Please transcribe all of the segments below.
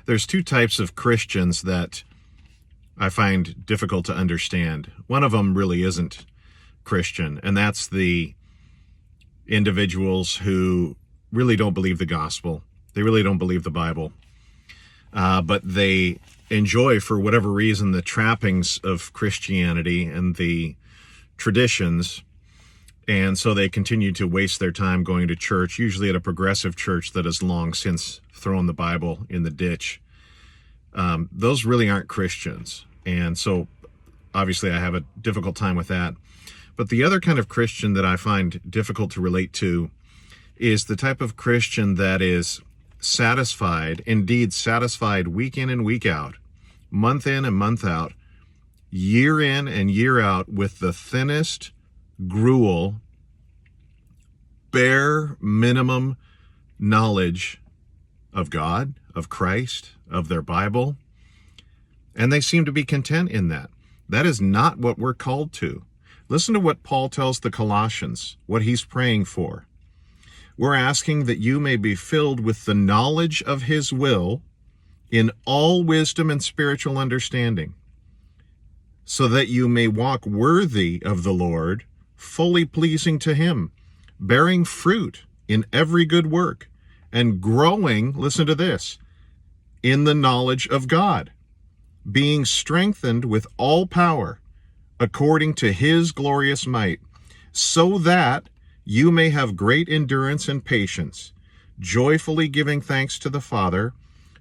There's two types of Christians that I find difficult to understand. One of them really isn't Christian, and that's the individuals who really don't believe the gospel. They really don't believe the Bible, but they enjoy, for whatever reason, the trappings of Christianity and the traditions, and so they continue to waste their time going to church, usually at a progressive church that has long since thrown the Bible in the ditch. Those really aren't Christians, and so obviously I have a difficult time with that. But the other kind of Christian that I find difficult to relate to is the type of Christian that is satisfied, indeed satisfied, week in and week out, month in and month out, year in and year out, with the thinnest gruel, bare minimum knowledge of God, of Christ, of their Bible, and they seem to be content in that. That is not what we're called to. Listen to what Paul tells the Colossians, what he's praying for. We're asking that you may be filled with the knowledge of his will in all wisdom and spiritual understanding, so that you may walk worthy of the Lord, fully pleasing to him, bearing fruit in every good work, and growing, listen to this, in the knowledge of God, being strengthened with all power, according to his glorious might, so that you may have great endurance and patience, joyfully giving thanks to the Father,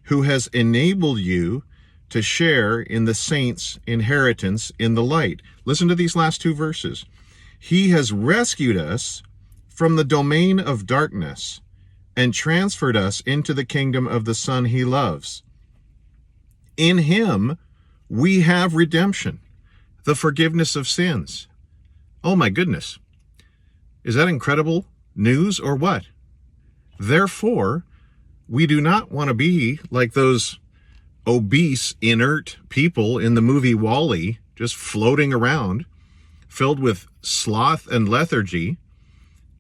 who has enabled you to share in the saints' inheritance in the light. Listen to these last two verses. He has rescued us from the domain of darkness and transferred us into the kingdom of the Son he loves. In him we have redemption, the forgiveness of sins. Oh my goodness. Is that incredible news or what? Therefore, we do not want to be like those obese, inert people in the movie WALL-E, just floating around, filled with sloth and lethargy,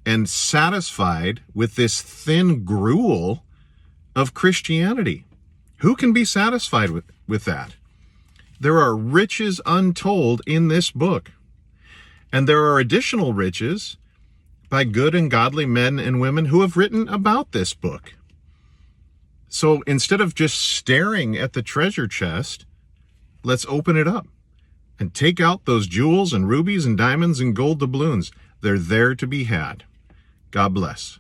and satisfied with this thin gruel of Christianity. Who can be satisfied with that? There are riches untold in this book, and there are additional riches by good and godly men and women who have written about this book. So instead of just staring at the treasure chest, let's open it up and take out those jewels and rubies and diamonds and gold doubloons. They're there to be had. God bless.